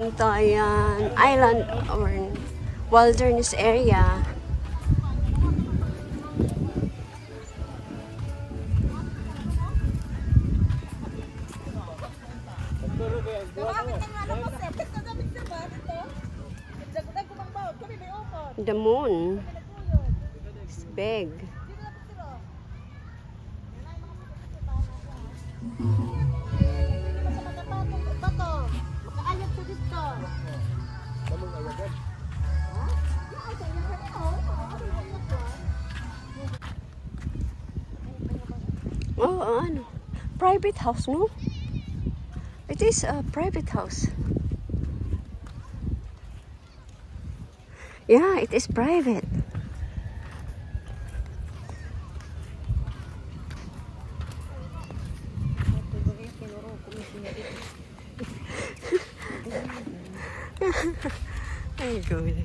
Bantayan Island or wilderness area. The moon is big. Oh, ano? Private house, no? It is a private house. Yeah, it is private. Ay, good.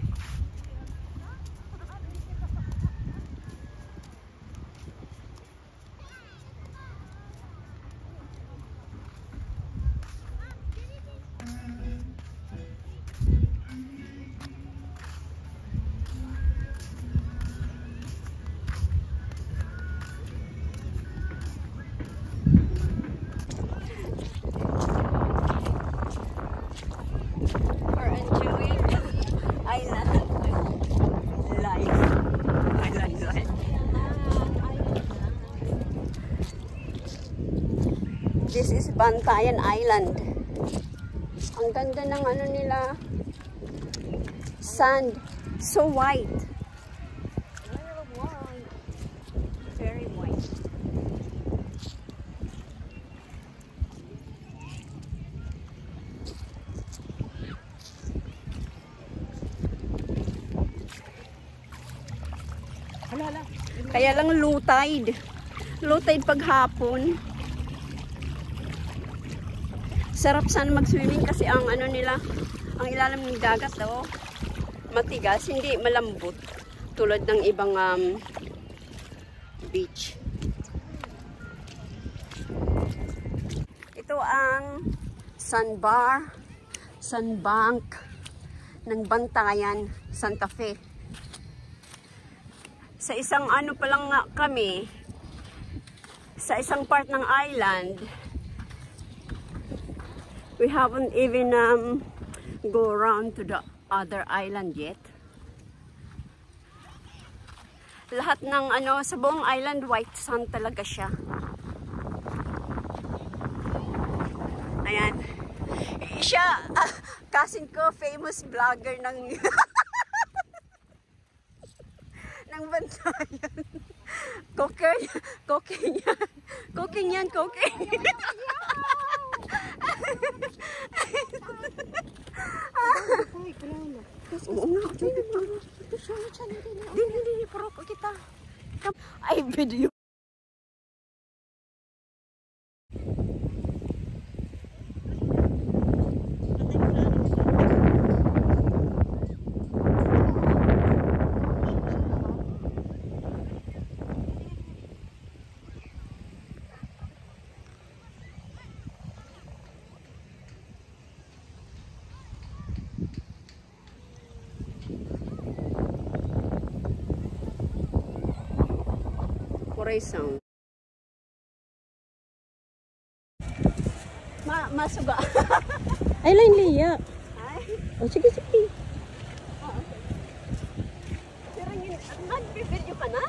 This is Bantayan Island. Ang ganda ng ano nila. Sand. So white. Very white. Kaya lang low tide. Low tide paghapon. Sarap sana mag-swimming kasi ang ano nila, ang ilalim ng dagat daw matigas, hindi malambot tulad ng ibang beach. Ito ang sandbar, sandbank ng Bantayan, Santa Fe. Sa isang ano pa lang nga kami, sa isang part ng island, we haven't even go around to the other island yet. Lahat ng ano sa buong island white sand talaga siya. Ayan. Siya, cousin ko, famous vlogger ng ng Bantayan. Cooking yan. Oo nga, hindi, puro ko kita. Ay, video. Sound. Masuga. Ay, lang liya. Ay. Oh, sige. Oh, okay. Pero nag-video ka na?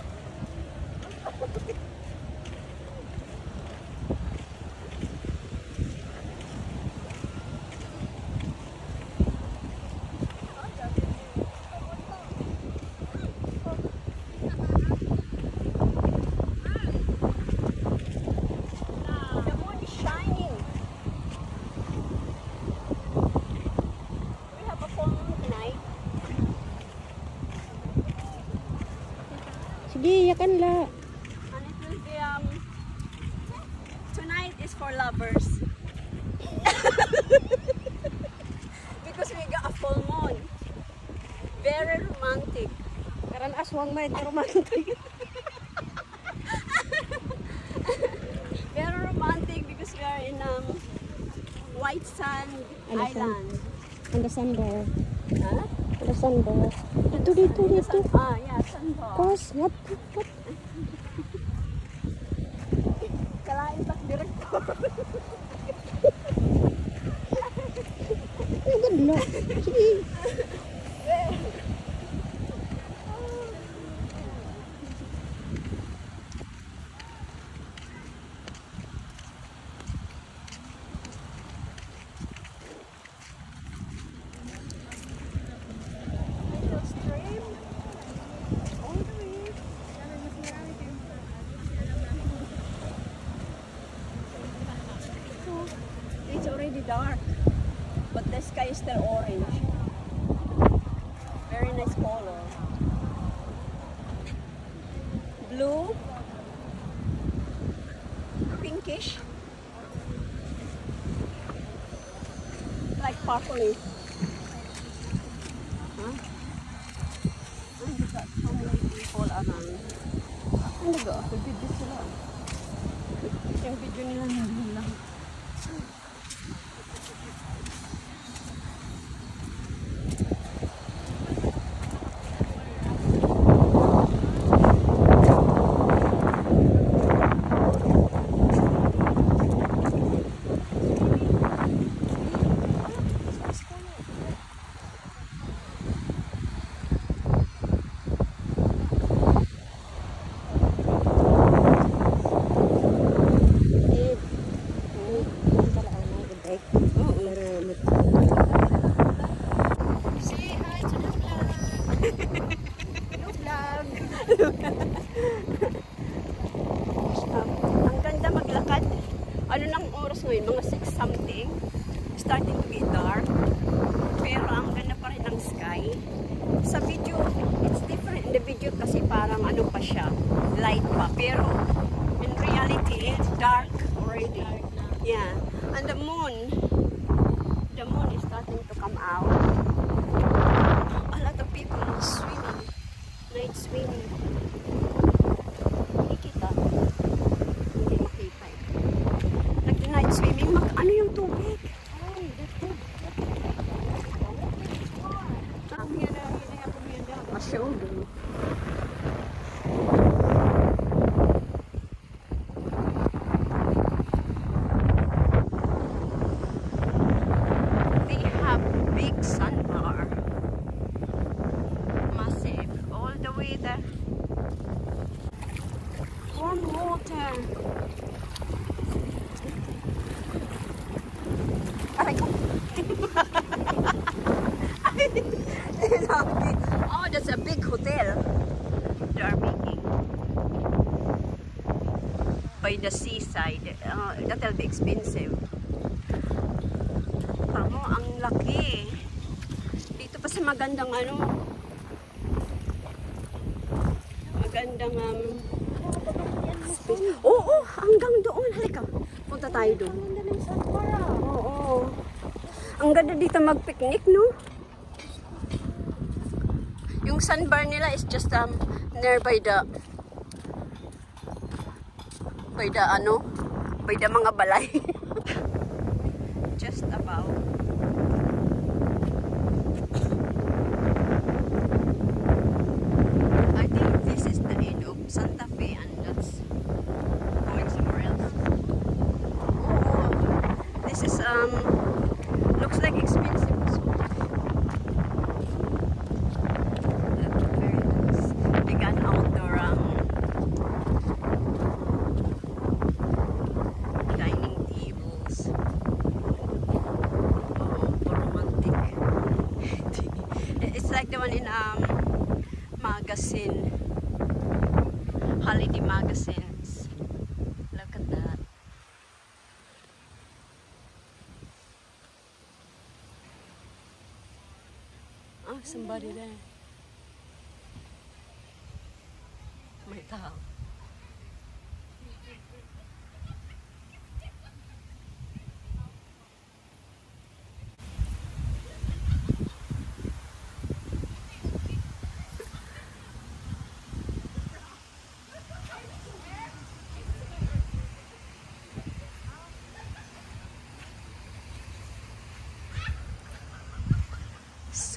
Sige, yakan la. And it will be, tonight is for lovers. Because we got a full moon. Very romantic. Karan aswang may romantic. Very romantic because we are in white sand island. And the sandbar. Ha? The sandbar. Dito. Ah, yeah, sandbar. Cause, what? Kalain tak direktor. Good luck. Sige. It's already dark, but the sky is still orange. Very nice color. Blue, pinkish, like purpley. Huh? And you got so many people around. Ano ba? Nag-video sila. Yung video nila hindi lang. Ang ganda maglakad. Ano nang oras ngayon? Mga 6 something. Starting to get dark. Pero ang ganda pa rin ng sky. Sa video, it's different. In the video kasi parang ano pa siya. Light pa. Pero in reality, it's dark already. Yeah. And the moon is starting to come out. A lot of people are swimming. Night swimming. Hindi kita. Hindi makita eh. Nag-night swimming, ano yung tubig? Ay, that's good. Masyado. They have big sandbar. Massive. All the way there. Warm water. Aray ko. Oh, that's a big hotel they are making by the seaside. That will be expensive. Tamo, ang laki. Dito pa sa magandang magandang space. Oo, hanggang doon. Halika. Punta tayo doon. Oo. Ang ganda dito mag-picnic, no? Yung sandbar nila is just nearby the mga balay. Just about. I think this is the end of Santa Fe and that's going somewhere else. Oh, this is looks like expensive. Very nice. Big and outdoor dining tables. Oh, romantic. It's like the one in magazine, holiday magazines. Look at that. Oh, somebody there. May tao.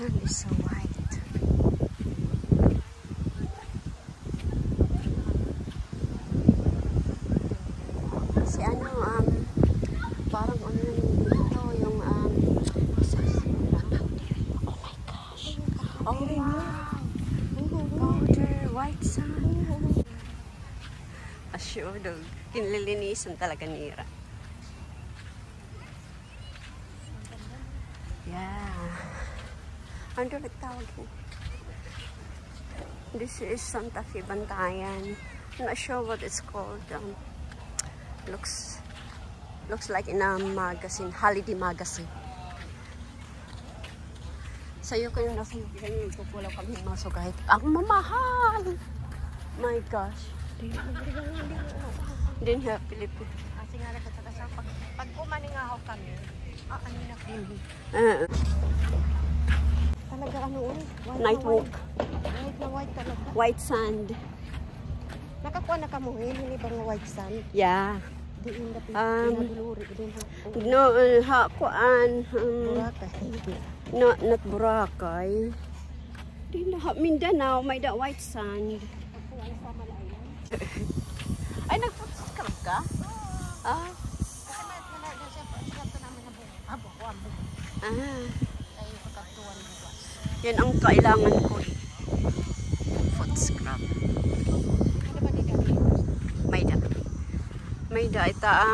sand is so white. Si ano, parang ano lang dito, yung, oh my gosh. Oh, wow. Powder, white sand. Assured, kinlilinisan talaga nira. Yeah. Ano nagtawag mo? This is Santa Fe Bantayan. I'm not sure what it's called. Looks like in a magazine, holiday magazine. Sa'yo kayo nasa ganyan, pupulaw kami ng mga sugahit. Ang mamahal! My gosh. Din ha, Pilipinas. Kasi nga nagkatagasa, pag kumaningahaw kami, ano na kami? Talaga ano ulit? Night walk. White na white talaga. White sand. Nakakuha na kamuhin, hindi ba nga white sand? Yeah. Diin na pinaduluri. No, hakuan. Boracay. No, not Boracay. Mindanao, may da white sand. Ay, nag-subscribe ka? Ah. Yan ang kailangan ko. Foot scrub. May da. Ita,